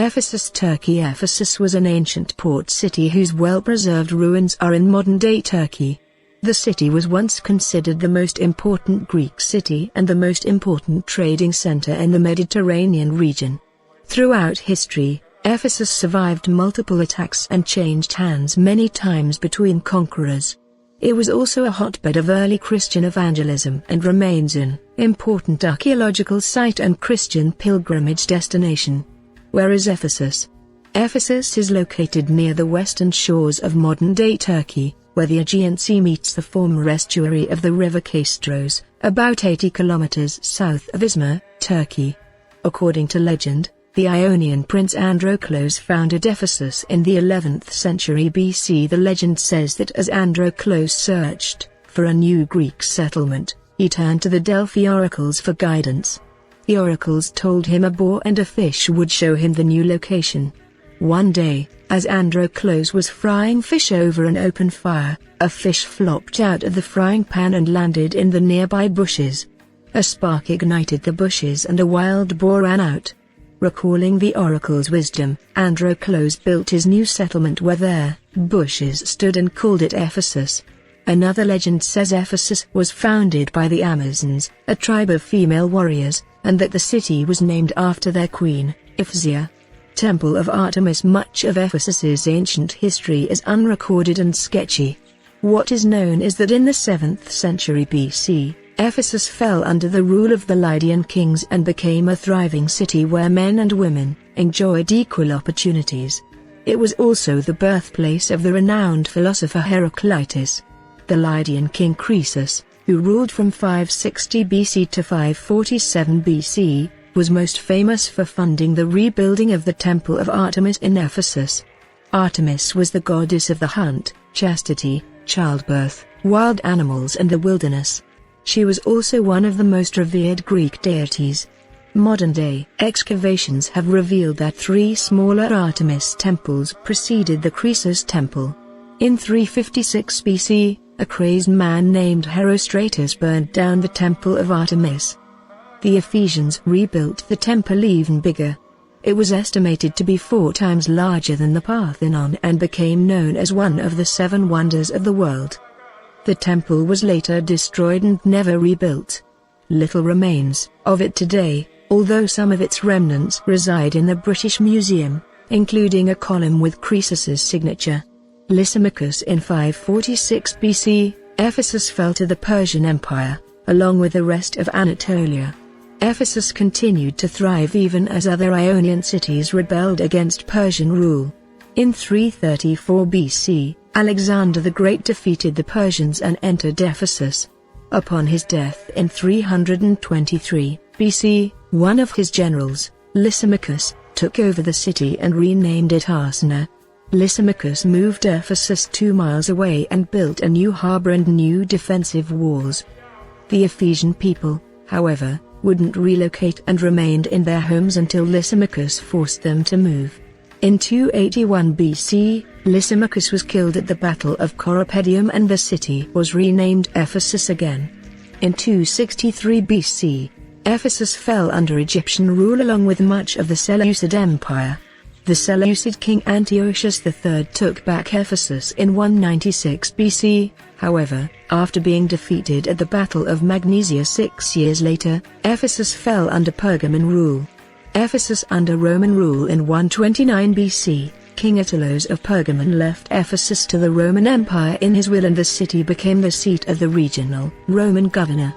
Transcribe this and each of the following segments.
Ephesus, Turkey. Ephesus was an ancient port city whose well-preserved ruins are in modern-day Turkey. The city was once considered the most important Greek city and the most important trading center in the Mediterranean region. Throughout history, Ephesus survived multiple attacks and changed hands many times between conquerors. It was also a hotbed of early Christian evangelism and remains an important archaeological site and Christian pilgrimage destination. Where is Ephesus? Ephesus is located near the western shores of modern-day Turkey, where the Aegean Sea meets the former estuary of the River Kaystros, about 80 kilometers south of Izmir, Turkey. According to legend, the Ionian prince Androclos founded Ephesus in the 11th century BC. The legend says that as Androclos searched for a new Greek settlement, he turned to the Delphi oracles for guidance. The oracles told him a boar and a fish would show him the new location. One day, as Androclos was frying fish over an open fire, a fish flopped out of the frying pan and landed in the nearby bushes. A spark ignited the bushes and a wild boar ran out. Recalling the oracle's wisdom, Androclos built his new settlement where their bushes stood and called it Ephesus. Another legend says Ephesus was founded by the Amazons, a tribe of female warriors, and that the city was named after their queen, Ephesus. Temple of Artemis. Much of Ephesus's ancient history is unrecorded and sketchy. What is known is that in the 7th century BC, Ephesus fell under the rule of the Lydian kings and became a thriving city where men and women enjoyed equal opportunities. It was also the birthplace of the renowned philosopher Heraclitus. The Lydian king Croesus, who ruled from 560 BC to 547 BC, was most famous for funding the rebuilding of the Temple of Artemis in Ephesus. Artemis was the goddess of the hunt, chastity, childbirth, wild animals and the wilderness. She was also one of the most revered Greek deities. Modern-day excavations have revealed that 3 smaller Artemis temples preceded the Croesus temple. In 356 BC, a crazed man named Herostratus burned down the Temple of Artemis. The Ephesians rebuilt the temple even bigger. It was estimated to be 4 times larger than the Parthenon and became known as one of the 7 wonders of the world. The temple was later destroyed and never rebuilt. Little remains of it today, although some of its remnants reside in the British Museum, including a column with Croesus's signature. Lysimachus. In 546 BC, Ephesus fell to the Persian Empire, along with the rest of Anatolia. Ephesus continued to thrive even as other Ionian cities rebelled against Persian rule. In 334 BC, Alexander the Great defeated the Persians and entered Ephesus. Upon his death in 323 BC, one of his generals, Lysimachus, took over the city and renamed it Arsinoe. Lysimachus moved Ephesus 2 miles away and built a new harbor and new defensive walls. The Ephesian people, however, wouldn't relocate and remained in their homes until Lysimachus forced them to move. In 281 BC, Lysimachus was killed at the Battle of Corupedium and the city was renamed Ephesus again. In 263 BC, Ephesus fell under Egyptian rule along with much of the Seleucid Empire. The Seleucid king Antiochus III took back Ephesus in 196 BC, however, after being defeated at the Battle of Magnesia 6 years later, Ephesus fell under Pergamon rule. Ephesus under Roman rule. In 129 BC, King Attilos of Pergamon left Ephesus to the Roman Empire in his will and the city became the seat of the regional Roman governor.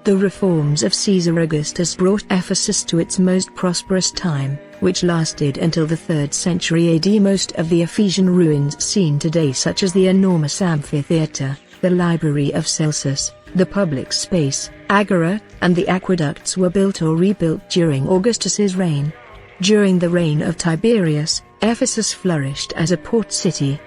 The reforms of Caesar Augustus brought Ephesus to its most prosperous time, which lasted until the 3rd century AD. Most of the Ephesian ruins seen today, such as the enormous amphitheater, the Library of Celsus, the public space, agora, and the aqueducts were built or rebuilt during Augustus's reign. During the reign of Tiberius, Ephesus flourished as a port city.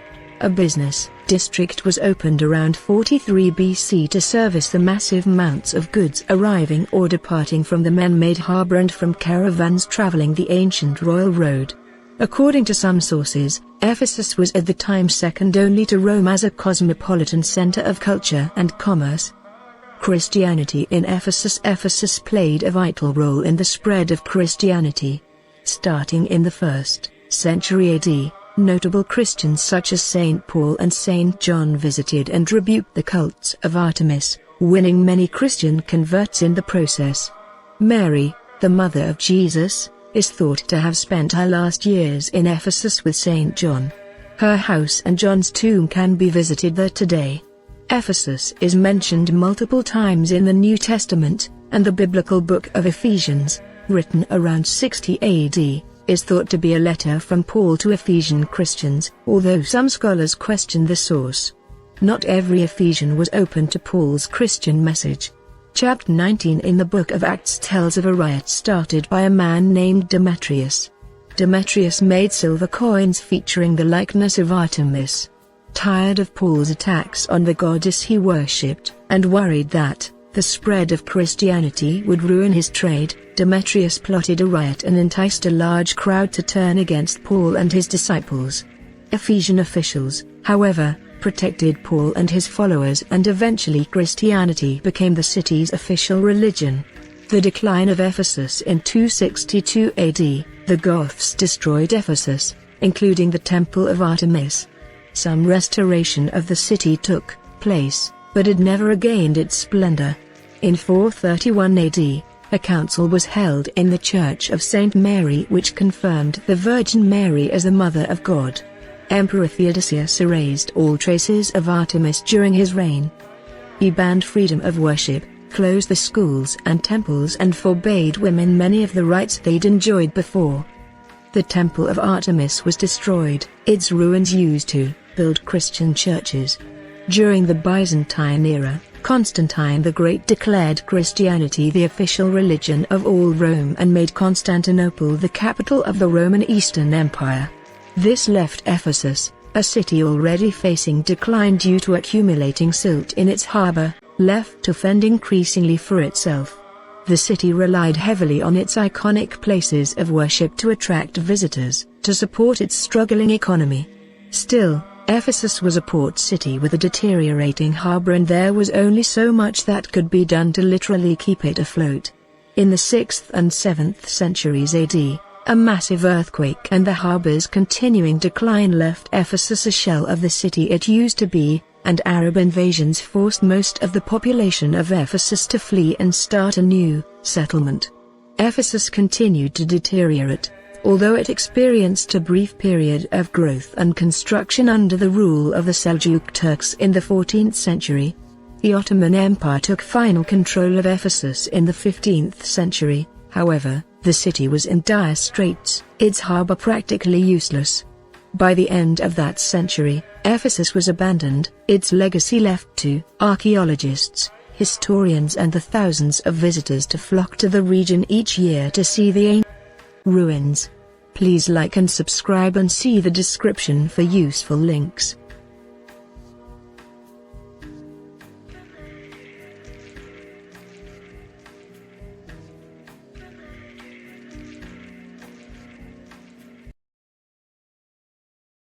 A business district was opened around 43 BC to service the massive amounts of goods arriving or departing from the man-made harbor and from caravans traveling the ancient royal road. According to some sources, Ephesus was at the time second only to Rome as a cosmopolitan center of culture and commerce. Christianity in Ephesus. Ephesus played a vital role in the spread of Christianity. Starting in the 1st century AD, notable Christians such as St. Paul and St. John visited and rebuked the cults of Artemis, winning many Christian converts in the process. Mary, the mother of Jesus, is thought to have spent her last years in Ephesus with St. John. Her house and John's tomb can be visited there today. Ephesus is mentioned multiple times in the New Testament, and the biblical book of Ephesians, written around 60 AD, is thought to be a letter from Paul to Ephesian Christians, although some scholars question the source. Not every Ephesian was open to Paul's Christian message. Chapter 19 in the book of Acts tells of a riot started by a man named Demetrius. Demetrius made silver coins featuring the likeness of Artemis. Tired of Paul's attacks on the goddess he worshipped, and worried that the spread of Christianity would ruin his trade, Demetrius plotted a riot and enticed a large crowd to turn against Paul and his disciples. Ephesian officials, however, protected Paul and his followers, and eventually Christianity became the city's official religion. The decline of Ephesus in 262 AD, the Goths destroyed Ephesus, including the temple of Artemis. Some restoration of the city took place, but it never regained its splendor. In 431 AD, a council was held in the Church of St. Mary which confirmed the Virgin Mary as the Mother of God. Emperor Theodosius erased all traces of Artemis during his reign. He banned freedom of worship, closed the schools and temples, and forbade women many of the rights they'd enjoyed before. The temple of Artemis was destroyed, its ruins used to build Christian churches. During the Byzantine era, Constantine the Great declared Christianity the official religion of all Rome and made Constantinople the capital of the Roman Eastern Empire. This left Ephesus, a city already facing decline due to accumulating silt in its harbor, left to fend increasingly for itself. The city relied heavily on its iconic places of worship to attract visitors, to support its struggling economy. Still, Ephesus was a port city with a deteriorating harbor, and there was only so much that could be done to literally keep it afloat. In the 6th and 7th centuries AD, a massive earthquake and the harbor's continuing decline left Ephesus a shell of the city it used to be, and Arab invasions forced most of the population of Ephesus to flee and start a new settlement. Ephesus continued to deteriorate, although it experienced a brief period of growth and construction under the rule of the Seljuk Turks in the 14th century. The Ottoman Empire took final control of Ephesus in the 15th century, however, the city was in dire straits, its harbor practically useless. By the end of that century, Ephesus was abandoned, its legacy left to archaeologists, historians, and the thousands of visitors to flock to the region each year to see the ancient ruins. Please like and subscribe and see the description for useful links.